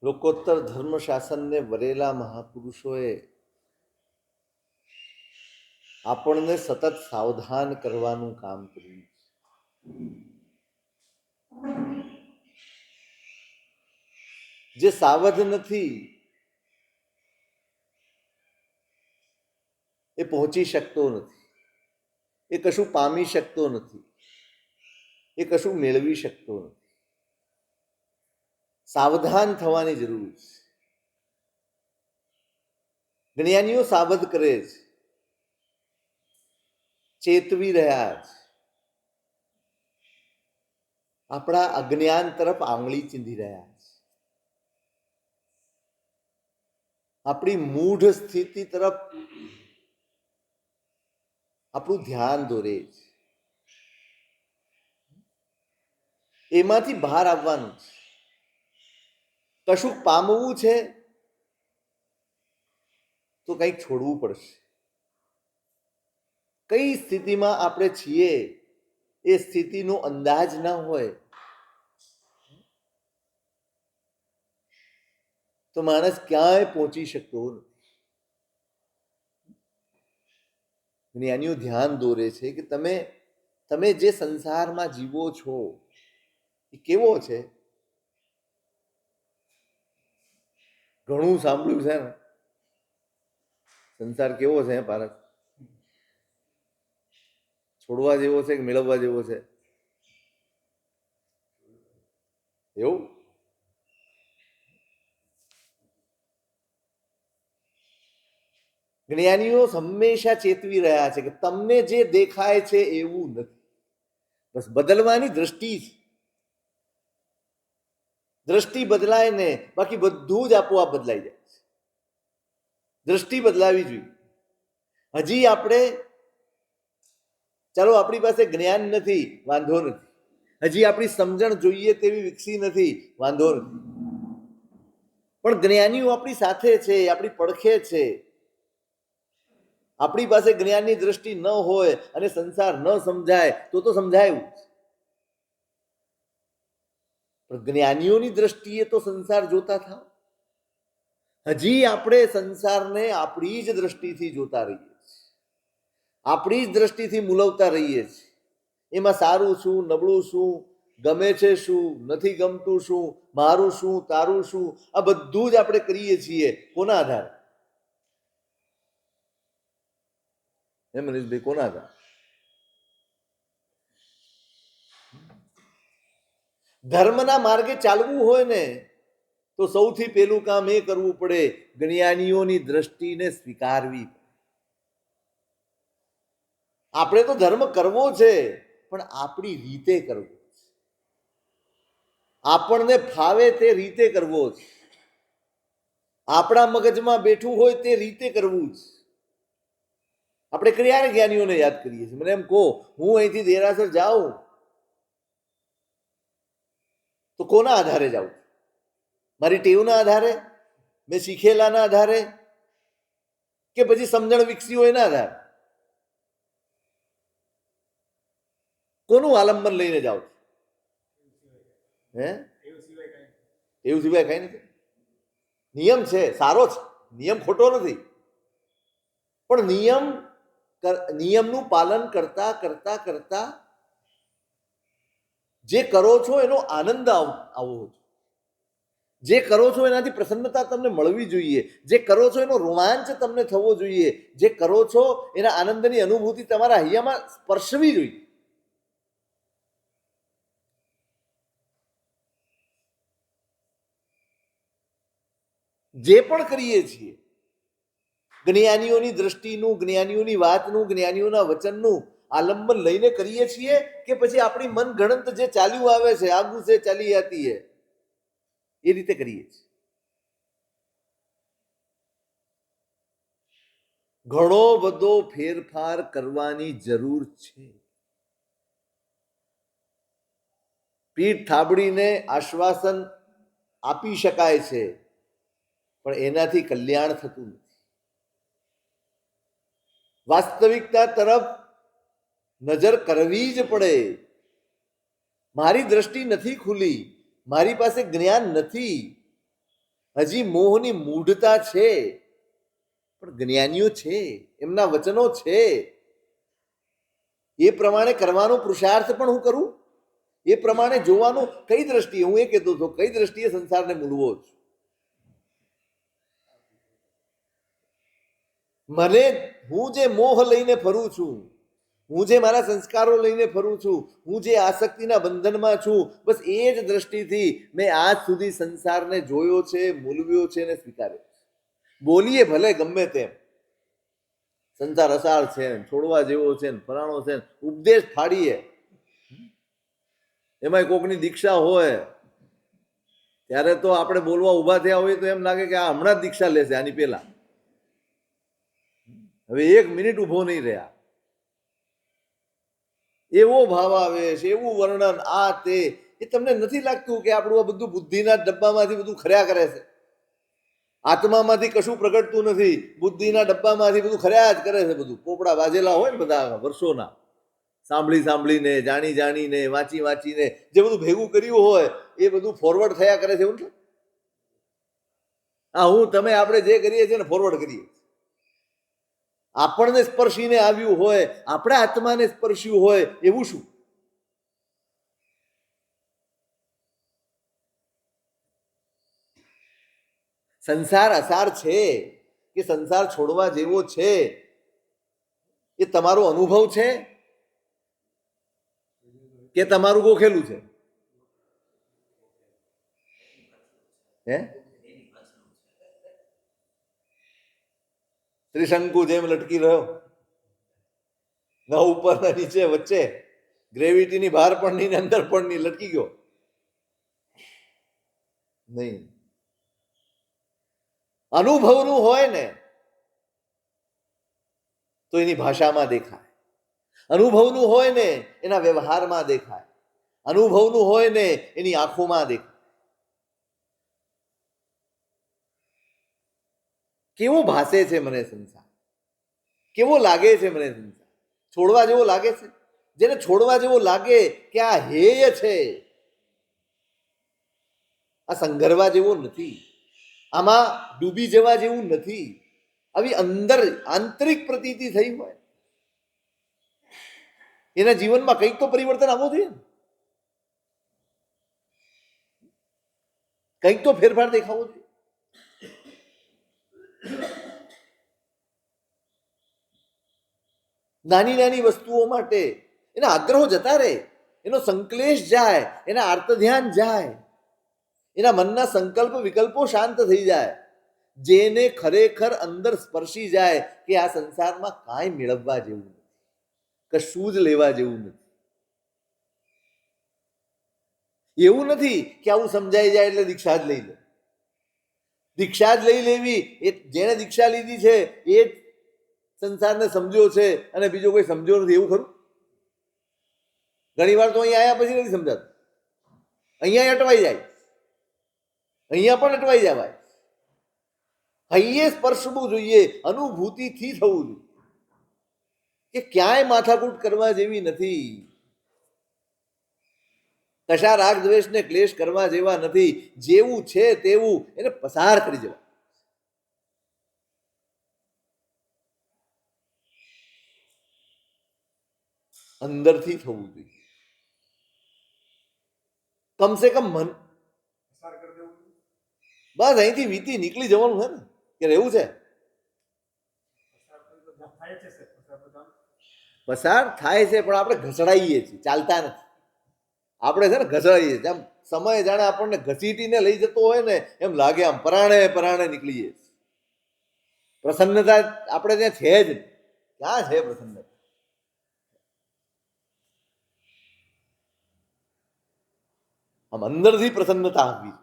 લોકોત્તર ધર્મ શાસનને વરેલા મહાપુરુષોએ આપણને સતત સાવધાન કરવાનું કામ કર્યું. જે સાવધ નથી એ પહોંચી શકતો નથી, એ કશું પામી શકતો નથી, એ કશું મેળવી શકતો નથી. સાવધાન થવાની જરૂર છે. જ્ઞાનીઓ સાવધ કરે છે, ચેતવી રહ્યા છે. આપણા અજ્ઞાન તરફ આંગળી ચીંધી રહ્યા છે, આપણી મૂઢ સ્થિતિ તરફ આપણું ધ્યાન દોરે છે. એમાંથી બહાર આવવાનું છે. કશુંક પામવું છે તો કંઈક છોડવું પડશે. કઈ સ્થિતિમાં આપણે છીએ એ સ્થિતિનો અંદાજ ન હોય તો માણસ ક્યાંય પહોંચી શકતો નથી. જ્ઞાનીઓ ધ્યાન દોરે છે કે તમે જે સંસારમાં જીવો છો એ કેવો છે. ઘણું સાંભળ્યું છે ને, સંસાર કેવો છે ભારત, છોડવા જેવો છે કે મેળવવા જેવો છે? એવું જ્ઞાનીઓ હંમેશા ચેતવી રહ્યા છે કે તમને જે દેખાય છે એવું નથી, બસ બદલવાની દ્રષ્ટિ છે. દ્રષ્ટિ બદલાય ને બાકી બધું જ આપોઆપ બદલાઈ જાય છે. દ્રષ્ટિ બદલાવી જોઈએ. હજી આપણે, ચાલો આપણી પાસે જ્ઞાન નથી, વાંધો નથી. હજી આપણી સમજણ જોઈએ તેવી વિકસી નથી, વાંધો નથી. પણ જ્ઞાનીઓ આપણી સાથે છે, આપણી પડખે છે. આપણી પાસે જ્ઞાનની દ્રષ્ટિ ન હોય અને સંસાર ન સમજાય તો સમજાયું. પણ જ્ઞાનીઓની દ્રષ્ટિએ તો સંસાર જોતા થાવ. હજી આપણે સંસારને આપણી જ દ્રષ્ટિથી જોતા રહીએ છીએ, આપણી જ દ્રષ્ટિથી મૂલવતા રહીએ છીએ. એમાં સારું શું, નબળું શું, ગમે છે શું, નથી ગમતું શું, મારું શું, તારું શું, આ બધું જ આપણે કરીએ છીએ. કોના આધારે? હે મનીષભાઈ, કોના આધારે? ધર્મના માર્ગે ચાલવું હોય ને તો સૌથી પહેલું કામ એ કરવું પડે, જ્ઞાનીઓની દ્રષ્ટિને સ્વીકારવી. આપણે તો ધર્મ કરવો છે પણ આપણી રીતે કરવો છે, આપણને ફાવે તે રીતે કરવો છે, આપણા મગજમાં બેઠું હોય તે રીતે કરવું છે. આપણે ક્યારે જ્ઞાનીઓને યાદ કરીએ છીએ? મને એમ કહો, હું અહીંથી દેરાસર જાઉં તો કોના આધારે જાઉં? મારી ટેવના આધારે, મેં શીખેલાના આધારે, કે પછી સમજણ વિકસી હોય એના આધારે? કોનું આલંબન લઈને જાઓ? હે? એવું સિવાય કઈ નથી. નિયમ છે, સારો છે, નિયમ ખોટો નથી, પણ નિયમનું પાલન કરતા કરતા કરતા જે કરો છો એનો આનંદ આવવો જોઈએ. જે કરો છો એનાથી પ્રસન્નતા તમને મળવી જોઈએ. જે કરો છો એનો રોમાંચ તમને થવો જોઈએ. જે કરો છો એના આનંદની અનુભૂતિ તમારા હૈયામાં સ્પર્શવી જોઈએ. જે પણ કરીએ છીએ જ્ઞાનીઓની દ્રષ્ટિનું, જ્ઞાનીઓની વાતનું, જ્ઞાનીઓના વચનનું આલંબન લઈને કરીએ છીએ કે પછી આપણી મન ગણંત જે ચાલ્યું આવે છે, આગુ સે ચાલી આતી હે, એ રીતે કરીએ છીએ. ઘણો બધો ફેરફાર કરવાની જરૂર છે. પીઠ થાબડીને આશ્વાસન આપી શકાય છે પણ એનાથી કલ્યાણ થતું નથી. વાસ્તવિકતા તરફ નજર કરવી જ પડે. મારી દ્રષ્ટિ નથી ખુલી, મારી પાસે જ્ઞાન નથી, હજી મોહની મૂઢતા છે, પણ જ્ઞાનીઓ છે, એમના વચનો છે, એ પ્રમાણે કરવાનો પુરુષાર્થ પણ હું કરું, એ પ્રમાણે જોવાનું. કઈ દ્રષ્ટિએ? હું એ કહેતો હતો, કઈ દ્રષ્ટિએ સંસારને મૂલવો છું. મને હું જે મોહ લઈને ફરું છું, હું જે મારા સંસ્કારો લઈને ફરું છું, હું જે આસક્તિના બંધનમાં છું, બસ એ જ દ્રષ્ટિથી મેં આજ સુધી સંસારને જોયો છે, મૂલવ્યો છે અને સ્વીકાર્યો છે. બોલીએ ભલે ગમે તેમ, સંસાર અસાર છે, છોડવા જેવો છે, ફલાણો છે, ઉપદેશ ફાડીએ, એમાં કોકની દીક્ષા હોય ત્યારે તો આપણે બોલવા ઊભા થયા હોય તો એમ લાગે કે આ હમણાં જ દીક્ષા લેશે, આની પહેલા હવે 1 મિનિટ ઊભો નહીં રહ્યા, એવો ભાવ આવે છે, એવું વર્ણન, આ તે. એ તમને નથી લાગતું કે આપણું આ બધું બુદ્ધિના ડબ્બામાંથી બધું ખર્યા કરે છે? આત્મામાંથી કશું પ્રગટતું નથી, બુદ્ધિના ડબ્બામાંથી બધું ખર્યા જ કરે છે. બધું પોપડા વાજેલા હોય ને બધા વર્ષોના, સાંભળી સાંભળીને, જાણી જાણીને, વાંચી વાંચીને જે બધું ભેગું કર્યું હોય એ બધું ફોરવર્ડ થયા કરે છે. એવું નથી? આ હું તમે આપણે જે કરીએ છીએ ને ફોરવર્ડ કરીએ, આપણને સ્પર્શીને આવ્યું હોય, આપણા આત્માને સ્પર્શ્યું હોય એવું શું? સંસાર અસાર છે કે સંસાર છોડવા જેવો છે, એ તમારો અનુભવ છે કે તમારું ગોખેલું છે? હે? ત્રિશંકુ જેમ લટકી રહ્યો, ન ઉપર ન નીચે, વચ્ચે ગ્રેવિટીની બહાર પણ નહીં, અંદર પણ નહીં, લટકી ગયો નહીં. અનુભવનું હોય ને તો એની ભાષામાં દેખાય, અનુભવનું હોય ને એના વ્યવહારમાં દેખાય, અનુભવનું હોય ને એની આંખોમાં દેખાય. કેવો ભાસે છે મને સંસાર, કેવો લાગે છે મને સંસાર? છોડવા જેવો લાગે છે? જેને છોડવા જેવો લાગે કે આ હેય છે, આ સંઘરવા જેવો નથી, આમાં ડૂબી જવા જેવું નથી, આવી અંદર આંતરિક પ્રતીતિ થઈ હોય, એના જીવનમાં કંઈક તો પરિવર્તન આવવું જોઈએ, કંઈક તો ફેરફાર દેખાવો જોઈએ. નાની નાની વસ્તુઓ માટે એના આગ્રહો જતા રહે, એનો સંકલેશ જાય, એના આર્ત ધ્યાન જાય, એના મનના સંકલ્પ વિકલ્પો શાંત થઈ જાય. જેને ખરેખર અંદર સ્પર્શી જાય કે આ સંસારમાં કાંઈ મેળવવા જેવું નથી, કશું જ લેવા જેવું નથી. એવું નથી કે આવું સમજાઈ જાય એટલે દીક્ષા જ લઈ લે. દીક્ષા જ લઈ લેવી, એ જેને દીક્ષા લીધી છે એ જ સંસારને સમજ્યો છે અને બીજો કોઈ સમજ્યો નથી, એવું ખરું? ઘણી વાર તો અહીંયા આવ્યા પછી નથી સમજાતું, અહીંયા અટવાઈ જાય, અહીંયા પણ અટવાઈ જવાય. અહીંયા સ્પર્શવું જોઈએ, અનુભૂતિથી થવું જોઈએ કે ક્યાંય માથાકૂટ કરવા જેવી નથી, કશા રાગ દ્વેષ ને ક્લેશ કરવા જેવા નથી. જેવું છે તેવું એને પસાર કરી જવા, અંદરથી થવું જોઈએ. કમસે કમ મન બસ અહીંથી વીતી નીકળી જવાનું છે ને, કે રહેવું છે. પસાર થાય છે પણ આપણે ઘસડાઈએ છીએ, ચાલતા નથી. આપણે છે ને ઘસડાઈએ છીએ, આમ સમય જાણે આપણને ઘસીટીને લઈ જતો હોય ને એમ લાગે, આમ પરાણે પરાણે નીકળીએ. પ્રસન્નતા આપણે ત્યાં છે જ, ક્યાં છે પ્રસન્નતા? આમ અંદરથી પ્રસન્નતા આવી.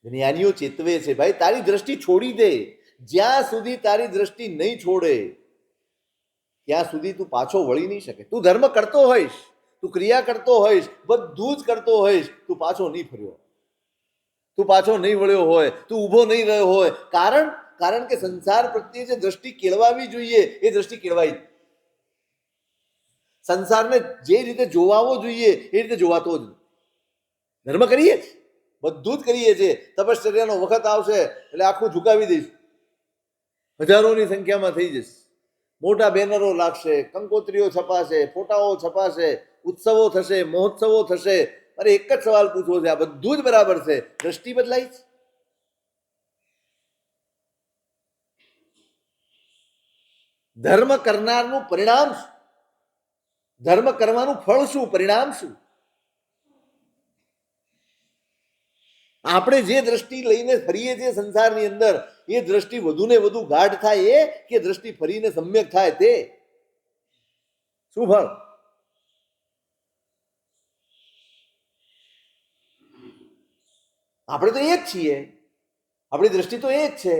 જ્ઞાનીઓ ચેતવે છે, ભાઈ તારી દ્રષ્ટિ છોડી દે. જ્યાં સુધી તારી દ્રષ્ટિ નહીં છોડે ત્યાં સુધી તું પાછો વળી નહીં શકે. તું ધર્મ કરતો હોઈશ, તું ક્રિયા કરતો હોઈશ, બધું જ કરતો હોઈશ, તું પાછો નહીં ફર્યો, તું પાછો નહીં વળ્યો હોય, તું ઊભો નહીં રહ્યો હોય. કારણ કે સંસાર પ્રત્યે જે દ્રષ્ટિ કેળવાવી જોઈએ એ દ્રષ્ટિ કેળવાઈ. સંસારને જે રીતે જોવાવો જોઈએ એ રીતે જોવાતો જ. ધર્મ કરીએ બધું જ કરીએ છીએ. તપશ્ચર્યાનો વખત આવશે એટલે આખું ઝુકાવી દઈશું, હજારોની સંખ્યામાં થઈ જશે, મોટા બેનરો લાગશે, કંકોત્રીઓ છપાશે, ફોટાઓ છપાશે, ઉત્સવો થશે, મહોત્સવો થશે. અરે એક જ સવાલ પૂછવો છે, આ બધું જ બરાબર છે, દ્રષ્ટિ બદલાઈ છે? ધર્મ કરનારનું પરિણામ શું? ધર્મ કરવાનું ફળ શું, પરિણામ શું? આપણે જે દ્રષ્ટિ લઈને ફરીએ છીએ સંસારની અંદર, એ દ્રષ્ટિ વધુ ને વધુ ગાઢ થાય એ, કે દ્રષ્ટિ ફરીને સમ્યક થાય તે? શું ફળ? આપણે તો એ જ છીએ, આપણી દ્રષ્ટિ તો એ જ છે.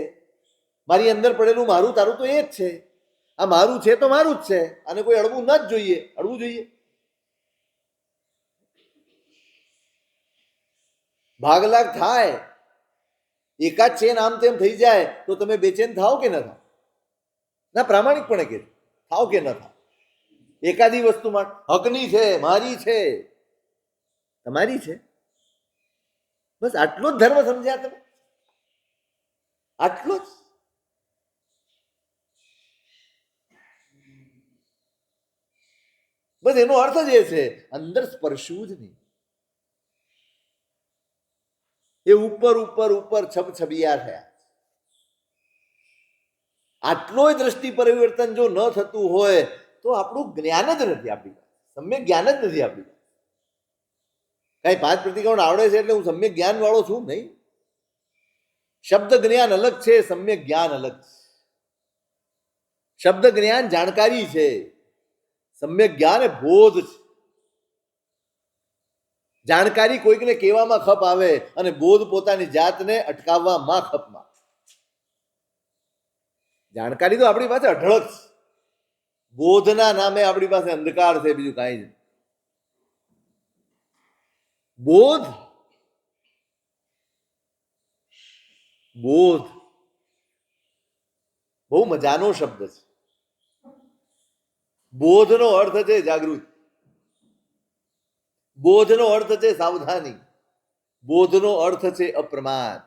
મારી અંદર પડેલું મારું તારું તો એ જ છે. આ મારું છે તો મારું જ છે, આને કોઈ અડવું ન જ જોઈએ, અડવું જોઈએ? ભાગલાગ થાય, એકાદ ચેન આમ તેમ થઈ જાય તો તમે બેચેન થાવ કે ન થાવ? ના, પ્રામાણિકપણે કે થાવ કે ન થાવ? એકાદી વસ્તુમાં હકની છે, મારી છે, તમારી છે, બસ આટલો જ ધર્મ સમજ્યા તમે? આટલો જ? બસ એનો અર્થ જ એ છે, અંદર સ્પર્શવું જ નહીં. એ ઉપર ઉપર ઉપર છબછબિયા થયા. આટલો દ્રષ્ટિ પરિવર્તન જો ન થતું હોય તો આપણું જ્ઞાન જ નથી, આપણી પાસે સમ્યક જ્ઞાન જ નથી. આપણી પાસે કઈ 5 પ્રતિક્રમણ આવડે છે એટલે હું સમ્યક જ્ઞાન વાળો છું? નહીં. શબ્દ જ્ઞાન અલગ છે, સમ્યક જ્ઞાન અલગ છે. શબ્દ જ્ઞાન જાણકારી છે, સમ્યક જ્ઞાન એ બોધ છે. જાણકારી કોઈકને કહેવામાં ખપ આવે અને બોધ પોતાની જાતને અટકાવવામાં ખપમાં. જાણકારી તો આપણી પાસે અઢળક છે, બોધના નામે આપણી પાસે અંધકાર છે, બીજું કાંઈ નહીં. બોધ, બોધ બહુ મજાનો શબ્દ છે. બોધનો અર્થ છે જાગૃતિ, બોધનો અર્થ છે સાવધાની, બોધનો અર્થ છે અપ્રમાદ.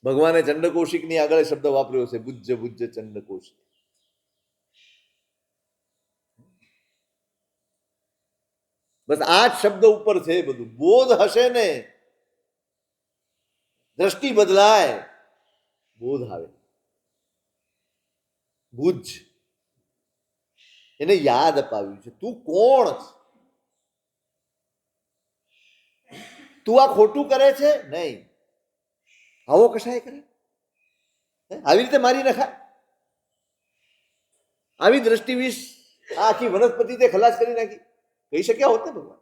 ભગવાને ચંડકોશિકની આગળ શબ્દ વાપર્યો છે, બુજ્જ બુજ્જ ચંડકોશિક. બસ આ જ શબ્દ ઉપર છે બધું. બોધ હશે ને દ્રષ્ટિ બદલાય, બોધ આવે. બુજ્જ એને યાદ અપાવ્યું છે, તું કોણ છે? તું આ ખોટું કરે છે? નહીં. આવો કશાય કરે? આવી રીતે મારી નખાય? આવી દ્રષ્ટિ વિશ આ આખી વનસ્પતિ તે ખલાસ કરી નાખી. કહી શક્યા હોત ને ભગવાન,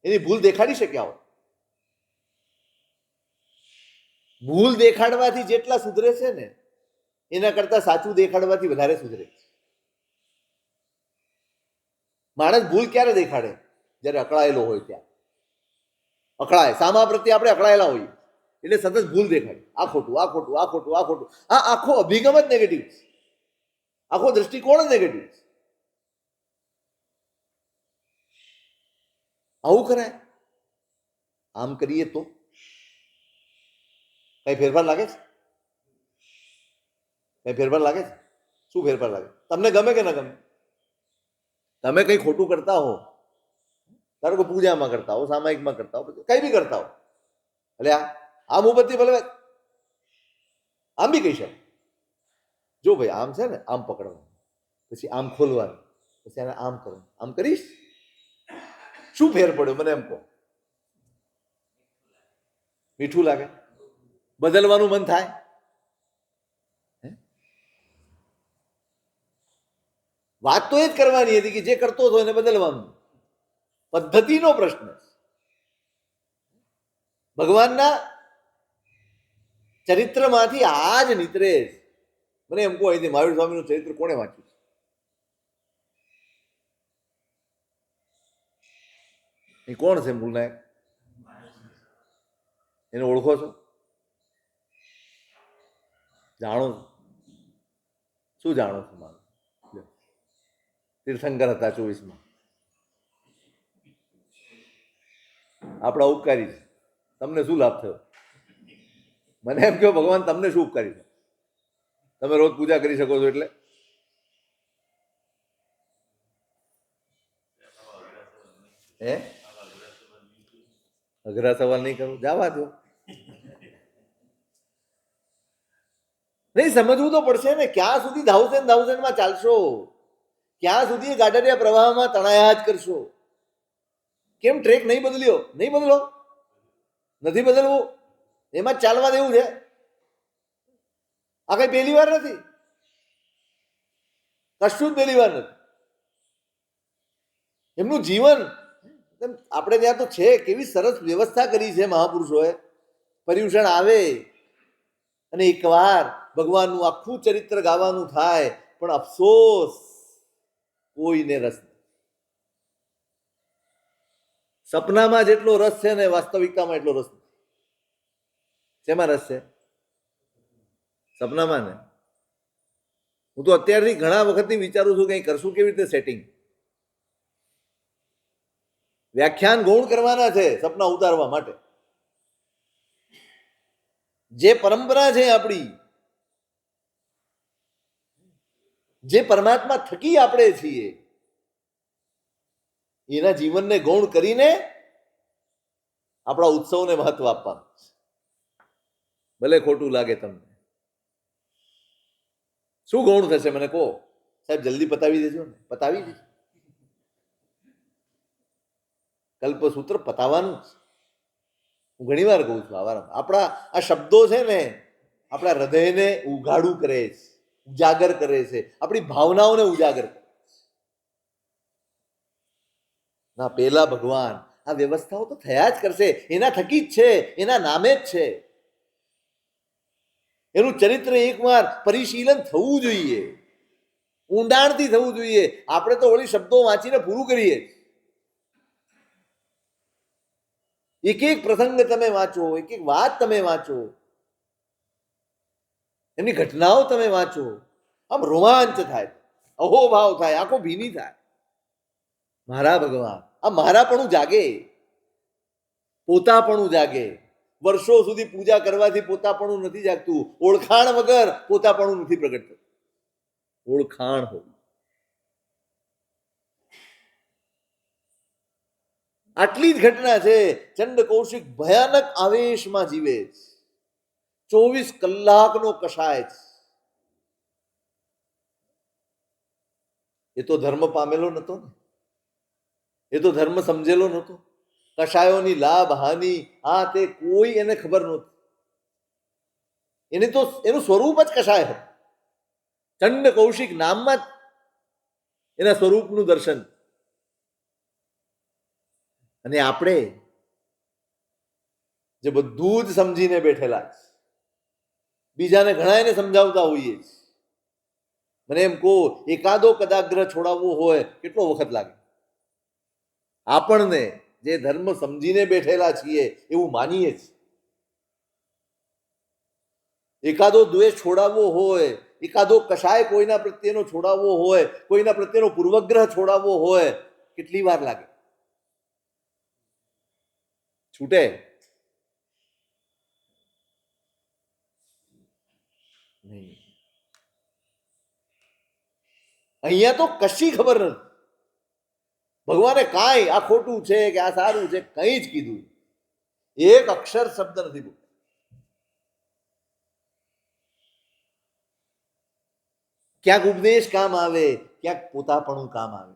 એની ભૂલ દેખાડી શક્યા હોત. ભૂલ દેખાડવાથી જેટલા સુધરે છે ને, એના કરતા સાચું દેખાડવાથી વધારે સુધરે. માણસ ભૂલ ક્યારે દેખાડે? જ્યારે અકળાયેલો હોય ત્યાં અકળાય. સામા પ્રત્યે આપણે અકળાયેલા હોઈએ એટલે સતત ભૂલ દેખાડે. આ ખોટું, આ ખોટું, આ ખોટું, આ ખોટું. આ આખો અભિગમ જ નેગેટિવ છે, આખો દ્રષ્ટિકોણ જ નેગેટિવ છે. આવું કરાય? આમ કરીએ તો કઈ ફેરફાર લાગે છે? કઈ ફેરફાર લાગે છે? શું ફેરફાર લાગે? તમને ગમે કે ન ગમે? તમે કઈ ખોટું કરતા હો, ધારો કે પૂજામાં કરતા હો, સામાયિકમાં કરતા હો, કઈ બી કરતા હો, એટલે આમ ઉપરથી ભલે આમ બી કહી શકે, જો ભાઈ આમ છે ને, આમ પકડવાનું, પછી આમ ખોલવાનું, પછી આને આમ કરવાનું. આમ કરીશ શું ફેર પડ્યો મને એમ કહો? મીઠું લાગે? બદલવાનું મન થાય? વાત તો એ જ કરવાની હતી કે જે કરતો હતો એને બદલવાનું. પદ્ધતિનો પ્રશ્ન. ભગવાનના ચરિત્રમાંથી આ જ નીતરે. મને એમ કહો, અહીંથી મહાવીર સ્વામીનું ચરિત્ર કોણે વાંચ્યું? એ કોણ છે મૂળનાયક? એને ઓળખો છો? જાણો છો? શું જાણો છો? મારું તીર્થંકર હતા 24માં. આપણા ઉપકારી છે. તમને શું લાભ થયો? મને એમ કહો, ભગવાન તમને શું ઉપકારી છે? તમે રોજ પૂજા કરી શકો છો એટલે હે અઘરા સવાલ નહીં કરું, જવા દો. નહીં, સમજવું તો પડશે ને. ક્યાં સુધી થાઉઝન્ડમાં ચાલશો? ક્યાં સુધી ગાડરિયા પ્રવાહમાં તણાયા જ કરશો? કેમ ટ્રેક નહીં બદલ્યો? નહીં બદલો, નથી બદલવું, એમાં જ ચાલવા દેવું છે. આ કઈ પહેલી વાર નથી, કશું જ પહેલી વાર નથી. એમનું જીવન આપણે ત્યાં તો છે. કેવી સરસ વ્યવસ્થા કરી છે મહાપુરુષોએ. પર્યુષણ આવે અને એકવાર ભગવાનનું આખું ચરિત્ર ગાવાનું થાય, પણ અફસોસ કોઈને રસ નથી. સપનામાં જેટલો રસ છે ને વાસ્તવિકતામાં એટલો રસ નથી. શેમાં રસ છે? સપનામાં ને. હું તો અત્યારથી ઘણા વખતથી વિચારું છું કંઈ કરશું કેવી રીતે સેટિંગ. વ્યાખ્યાન ગૌણ કરવાના છે સપના ઉતારવા માટે. જે પરંપરા છે આપણી, જે પરમાત્મા થકી આપણે છીએ, એના જીવનને ગૌણ કરીને આપણા ઉત્સવને મહત્વ આપવાનું. ભલે ખોટું લાગે તમને. શું ગૌણ થશે મને કહો સાહેબ? જલ્દી પતાવી દેજો ને. પતાવી દેજો. કલ્પસૂત્ર પતાવવાનું જ. હું ઘણી વાર કહું છું, આપણા આ શબ્દો છે ને આપણા હૃદયને ઉઘાડું કરે છે, ઉજાગર કરે છે, આપણી ભાવનાઓને ઉજાગર કરે છે. ના, પેલા ભગવાન આ વ્યવસ્થાઓ તો થયા જ કરશે, એના થકી જ છે, એના નામે જ છે. એનું ચરિત્ર એકવાર પરિશીલન થવું જોઈએ, ઊંડાણથી થવું જોઈએ. આપણે તો વળી શબ્દો વાંચીને પૂરું કરીએ. એક એક પ્રસંગ તમે વાંચો, એક એક વાત તમે વાંચો, એમની ઘટનાઓ તમે વાંચો, આમ રોમાંચ થાય, અહોભાવ થાય, આંખો ભીની થાય. મારા ભગવાન, આ મારાપણું જાગે, પોતાપણું જાગે. વર્ષો સુધી પૂજા કરવાથી પોતાપણું નથી જાગતું. ઓળખાણ વગર પોતાપણું નથી પ્રગટ થતું. ઓળખાણ હોય. આટલી જ ઘટના છે. ચંડ કૌશિક ભયાનક આવેશમાં જીવે છે. 24 કલાકનો કષાય છે. એ તો ધર્મ પામેલો નતો ને, એ તો ધર્મ સમજેલો નતો. કષાયોની લાભ હાનિ આ તે કોઈ એને ખબર નહોતી. એને તો એનું સ્વરૂપ જ કષાય હતું. ચંડ કૌશિક નામમાં જ એના સ્વરૂપનું દર્શન. અને આપણે જે બધું જ સમજીને બેઠેલા છે, બીજાને ઘણા એને સમજાવતા હોઈએ છીએ. મને એમ કહો, એકાદો કદાગ્રહ છોડાવવો હોય કેટલો વખત લાગે? આપણને જે ધર્મ સમજીને બેઠેલા છીએ એવું માનીએ છીએ. એકાદો દ્વેષ છોડાવવો હોય, એકાદો કશાય કોઈના પ્રત્યેનો છોડાવવો હોય, કોઈના પ્રત્યેનો પૂર્વગ્રહ છોડાવવો હોય, કેટલી વાર લાગે? છૂટે નહીં. અહીંયા તો કશી ખબર નથી. ભગવાને કાંઈ આ ખોટું છે કે આ સારું છે કંઈ જ કીધું. એક અક્ષર શબ્દ નથી બોલ્યો. ક્યાંક ઉપદેશ કામ આવે, ક્યાંક પોતાપણું કામ આવે.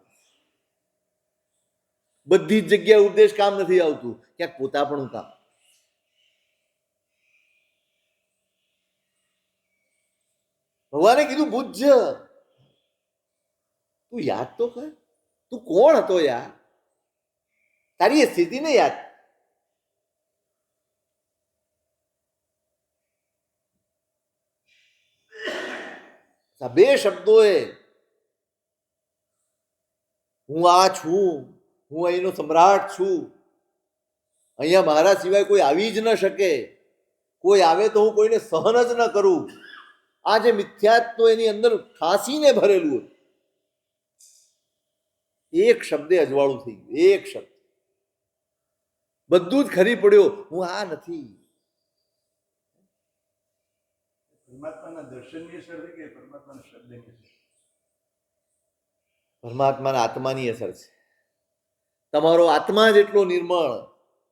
બધી જ જગ્યાએ ઉપદેશ કામ નથી આવતું, ક્યાંક પોતાપણું કામ. ભગવાને કીધું પૂજ્ય તું યાદ તો કર, તું કોણ હતો યાર? તારી એ સ્થિતિને યાદ. બે શબ્દોએ હું આ છું, હું અહીંનો સમ્રાટ છું, અહીંયા મારા સિવાય કોઈ આવી જ ન શકે, કોઈ આવે તો હું કોઈને સહન જ ન કરું. આ જે મિથ્યાત્વ એની અંદર ફાંસીને ભરેલું, એક શબ્દે અજવાળું થઈ ગયું. એક શબ્દ. બધું જ ખરી પડ્યો, હું આ નથી. પરમાત્માના દર્શનની અસર છે કે પરમાત્માના શબ્દની અસર? પરમાત્માના આત્માની અસર છે. તમારો આત્મા જેટલો નિર્મળ,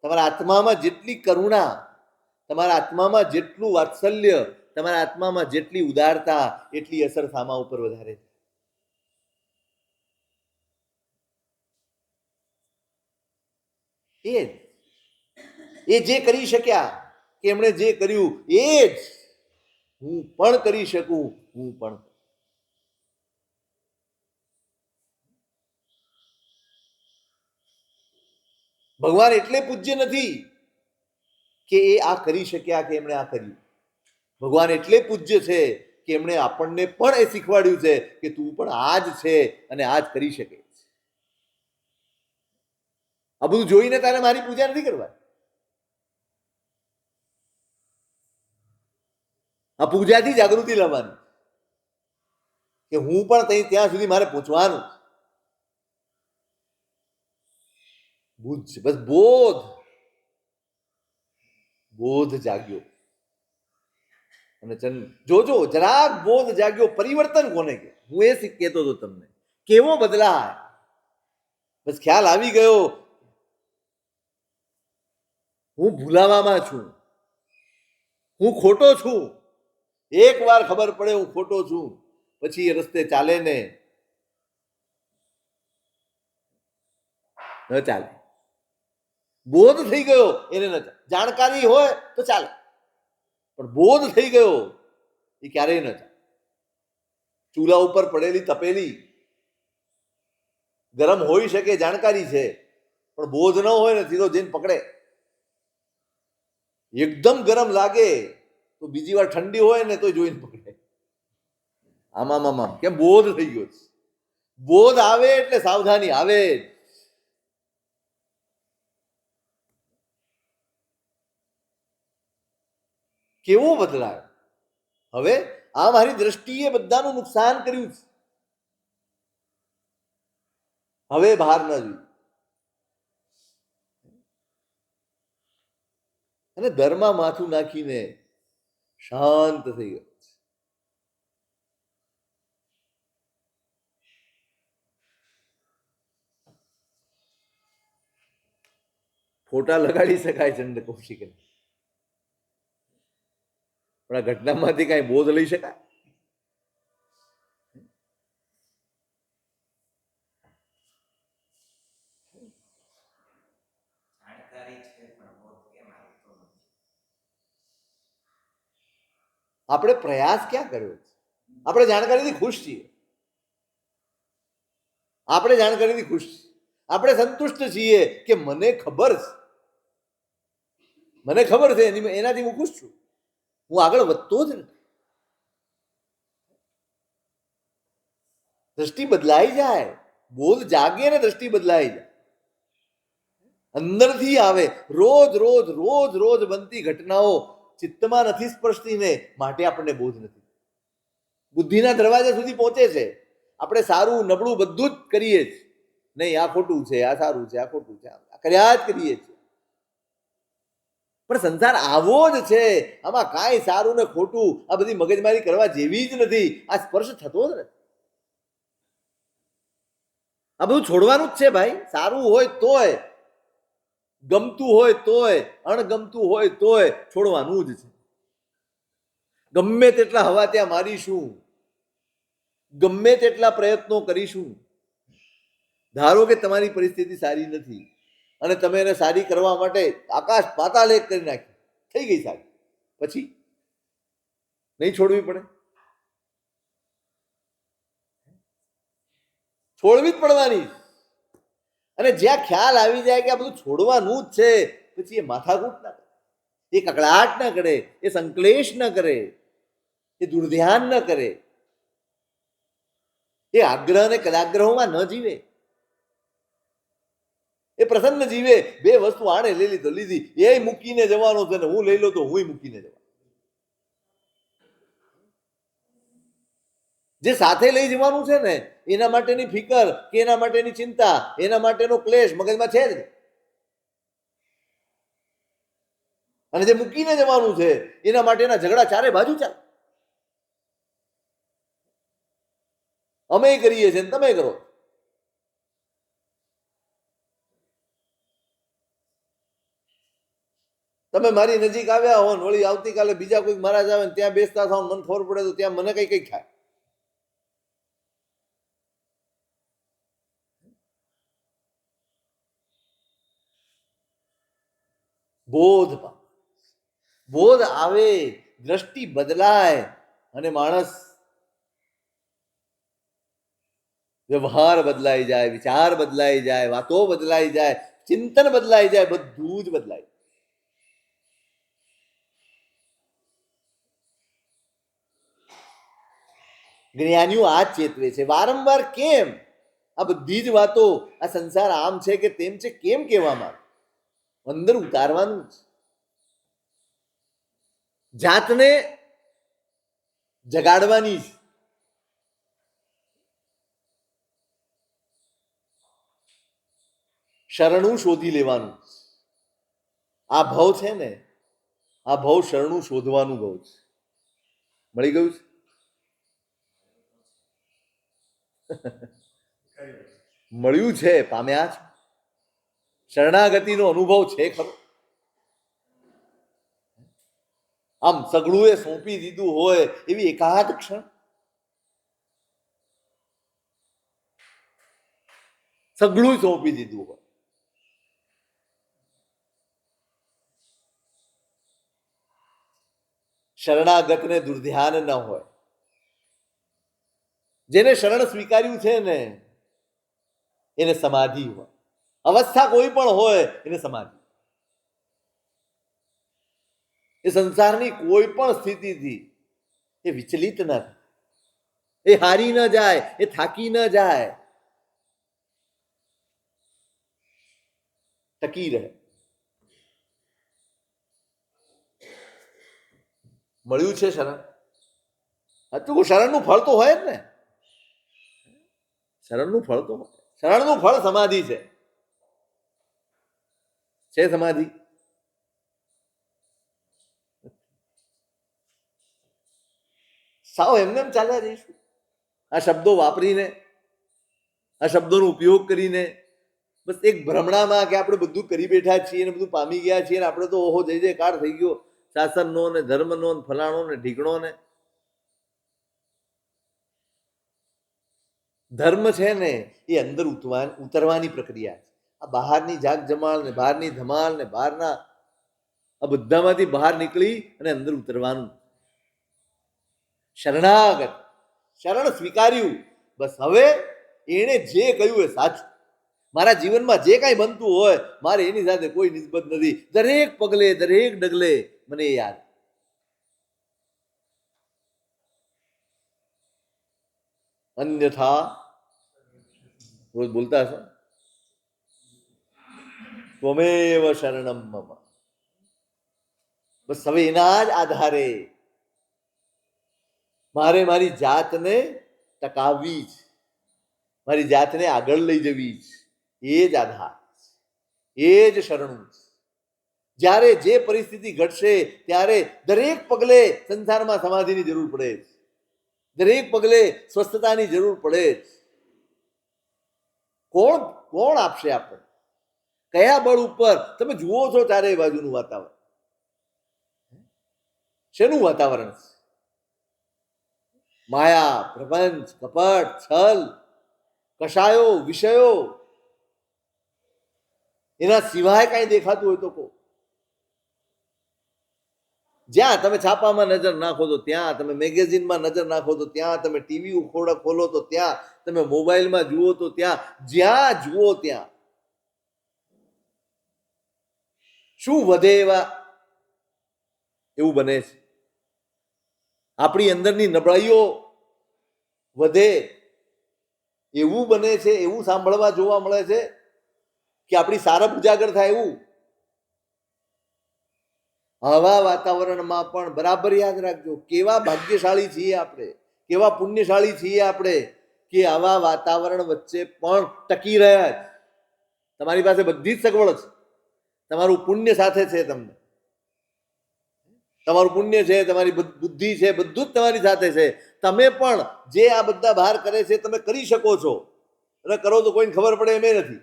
તમારા આત્મામાં જેટલી કરુણા, તમારા આત્મામાં જેટલું વાત્સલ્ય, તમારા આત્મામાં જેટલી ઉદારતા, એટલી અસર સામા ઉપર વધારે. એ જે કરી શક્યા, કે એમણે જે કર્યું એ જ હું પણ કરી શકું. હું પણ ભગવાન એટલે પૂજ્ય નથી કે એ આ કરી શક્યા કે એમણે આ કર્યું. ભગવાન એટલે પૂજ્ય છે કે એમણે આપણને પણ એ શીખવાડ્યું છે કે તું પણ આ જ છે અને આ જ કરી શકે. આ બધું જોઈને તારે મારી પૂજા નથી કરવા. આ પૂજાથી જાગૃતિ લાવવાની કે હું પણ ત્યાં સુધી મારે પહોંચવાનું. બુદ્ધ, બસ બોધ જાગ્યો. અને જોજો, જરાક બોધ જાગ્યો. પરિવર્તન કોને કે? હું એ કહેતો હતો તમને, કેવો બદલાય. બસ ખ્યાલ આવી ગયો, હું ભૂલાવામાં છું, હું ખોટો છું. એક વાર ખબર પડે હું ખોટો છું, પછી એ રસ્તે ચાલે ને ન ચાલે. બોધ થઈ ગયો એને ન ચાલે. જાણકારી હોય તો ચાલે, પણ બોધ થઈ ગયો એ ક્યારેય ન ચાલે. ચૂલા ઉપર પડેલી તપેલી ગરમ હોઈ શકે, જાણકારી છે, પણ બોધ ન હોય ને સીધો જઈને પકડે. એકદમ ગરમ લાગે તો બીજી વાર ઠંડી હોય ને તો જોઈને પકડે. આમાં કેમ? બોધ થઈ ગયો છે. બોધ આવે એટલે સાવધાની આવે. કેવો બદલાય. હવે આ મારી દ્રષ્ટિએ બધાનું નુકસાન કર્યું છે. હવે બહાર ન જોયું. અને ધરમાં માથું નાખીને શાંત થઈ ગયો. ફોટા લગાડી શકાય ચંદ્ર કૌશિક, પણ આ ઘટનામાંથી કઈ બોધ લઈ શકાય? આપણે પ્રયાસ ક્યાં કર્યો? આપણે જાણકારીથી ખુશ છીએ. આપણે જાણકારીથી ખુશ છીએ. આપણે સંતુષ્ટ છીએ કે મને ખબર છે, મને ખબર છે, એનાથી હું ખુશ છું. હું આગળ વધતો જ નથી. દ્રષ્ટિ બદલાઈ જાય, બોધ જાગે ને દ્રષ્ટિ બદલાઈ જાય. અંદરથી આવે. રોજ રોજ રોજ રોજ બનતી ઘટનાઓ ચિત્તમાં નથી સ્પર્શતી ને માટે આપણને બોધ નથી. બુદ્ધિના દરવાજા સુધી પહોંચે છે. આપણે સારું નબળું બધું જ કરીએ છીએ. નહીં, આ ખોટું છે, આ સારું છે, આ ખોટું છે, કર્યા જ કરીએ છીએ. પણ સંસાર આવો જ છે. આમાં કાંઈ સારું ને ખોટું આ બધી મગજમારી કરવા જેવી જ નથી. આ સ્પર્શ થતો જ નથી. આ બધું છોડવાનું જ છે ભાઈ. સારું હોય તોય, ગમતું હોય તોય, અણગમતું હોય તોય છોડવાનું જ છે. ગમે તેટલા હવા ત્યાં મારીશું, ગમે તેટલા પ્રયત્નો કરીશું, ધારો કે તમારી પરિસ્થિતિ સારી નથી અને તમે એને સારી કરવા માટે આકાશ પાતાળ એક કરી નાખી, થઈ ગઈ સારી, પછી નહીં છોડવી પડે? છોડવી જ પડવાની. અને જ્યાં ખ્યાલ આવી જાય કે આ બધું છોડવાનું જ છે, પછી એ માથાકૂટ ના કરે, એ કકળાટ ના કરે, એ સંકલેશ ન કરે, એ દુર્ધ્યાન ન કરે, એ આગ્રહ અને કદાગ્રહોમાં ન જીવે, એ પ્રસન્ન જીવે. બે વસ્તુ આણે લઈ લીધો લીધી, એ મૂકીને જવાનો છે ને હું લઈ લો તો હું મૂકીને જવાનો. જે સાથે લઈ જવાનું છે ને એના માટેની ફિકર કે એના માટેની ચિંતા, એના માટેનો ક્લેશ મગજમાં છે જ નહીં. અને જે મૂકીને જવાનું છે એના માટેના ઝઘડા ચારે બાજુ ચાલે. અમે કરીએ છીએ ને તમે કરો. તમે મારી નજીક આવ્યા હો ને વળી આવતીકાલે બીજા કોઈ મહારાજ આવે ને ત્યાં બેસતા થાવ, મને ખબર પડે તો ત્યાં મને કઈ થાય. બોધ આવે, દ્રષ્ટિ બદલાય અને માણસ વ્યવહાર બદલાઈ જાય, વિચાર બદલાઈ જાય, વાતો બદલાઈ જાય, ચિંતન બદલાઈ જાય, બધું જ બદલાય. જ્ઞાનીઓ આ જ ચેતવે છે વારંવાર. કેમ આ બધી જ વાતો, આ સંસાર આમ છે કે તેમ છે, કેમ કહેવામાં આવે? અંદર ઉતારવાનું જ, જાતને જગાડવાની જ. શરણું શોધી લેવાનું. આ ભવ છે ને, આ ભવ શરણું શોધવાનું ભવ છે. મળી ગયું છે? મળ્યું છે, પામ્યા છે. શરણાગતિનો અનુભવ છે ખરો? આમ સગડું એ સોંપી દીધું હોય એવી એકાદ ક્ષણ સગડું સોંપી દીધું હોય. શરણાગતને દુર્ધ્યાન ન હોય. જેને શરણ સ્વીકાર્યું છે ને એને સમાધિ હોય. અવસ્થા કોઈ પણ હોય એને સમાધિ. એ સંસારની કોઈ પણ સ્થિતિથી એ વિચલિત ન થાય, એ હારી ન જાય, એ થાકી ન જાય, ટકી રહે. મળ્યું છે શરણ. હતું શરણનું ફળ તો હોય જ ને. શરણનું ફળ તો હોય. શરણનું ફળ સમાધિ છે. સમાધિ સાવ એમને એમ ચાલ્યા જઈશું આ શબ્દો વાપરીને, આ શબ્દોનો ઉપયોગ કરીને, બસ એક ભ્રમણામાં કે આપણે બધું કરી બેઠા છીએ ને બધું પામી ગયા છીએ ને આપણે તો ઓહો જય જયકાર થઈ ગયો શાસનનો ને ધર્મનો ને ફલાણો ને ઢીકણો ને. ધર્મ છે ને એ અંદર ઉતરવાની પ્રક્રિયા છે. આ બહારની જાગ જમાળ ને બહારની ધમાલ ને બહારના આ બધામાંથી બહાર નીકળી અને અંદર ઉતરવાનું. શરણાગત, શરણ સ્વીકાર્યું, બસ હવે એણે જે કહ્યું એ સાચું. મારા જીવનમાં જે કાંઈ બનતું હોય મારે એની સાથે કોઈ નિસ્બત નથી. દરેક પગલે દરેક ડગલે મને યાદ. અન્યથા રોજ બોલતા હશો ત્વમેવ શરણમ મમ. બસ હવે એના જ આધારે મારે મારી જાતને ટકાવવી જ, મારી જાતને આગળ લઈ જવી જ. એ જ આધાર, એ જ શરણું. જ્યારે જે પરિસ્થિતિ ઘટશે ત્યારે દરેક પગલે સંસારમાં સમાધિની જરૂર પડે જ, દરેક પગલે સ્વસ્થતાની જરૂર પડે જ. કોણ કોણ આપશે આપણે? કયા બળ ઉપર? તમે જુઓ છો ચારે બાજુનું વાતાવરણ. શેનું વાતાવરણ છે? માયા, પ્રપંચ, કપટ, છલ, કશાયો, વિષયો. એના સિવાય કઈ દેખાતું હોય તો કહો. જ્યાં તમે છાપામાં નજર નાખો તો ત્યાં, તમે મેગેઝિનમાં નજર નાખો તો ત્યાં, તમે ટીવી ખોલો તો ત્યાં, તમે મોબાઈલમાં જુઓ તો ત્યાં, જ્યાં જુઓ ત્યાં શું વધે એવું બને છે. આપણી અંદરની નબળાઈઓ વધે એવું બને છે, એવું સાંભળવા જોવા મળે છે કે આપણી સારપ ઉજાગર થાય એવું. આવા વાતાવરણમાં પણ બરાબર યાદ રાખજો કેવા ભાગ્યશાળી છીએ આપણે, કેવા પુણ્યશાળી છીએ આપણે કે આવા વાતાવરણ વચ્ચે પણ ટકી રહ્યા. તમારી પાસે બધી જ સગવડ છે, તમારું પુણ્ય સાથે છે તમને. તમારું પુણ્ય છે, તમારી બુદ્ધિ છે, બધું જ તમારી સાથે છે. તમે પણ જે આ બધા બહાર કરે છે તમે કરી શકો છો, અને કરો તો કોઈને ખબર પડે એમ નથી,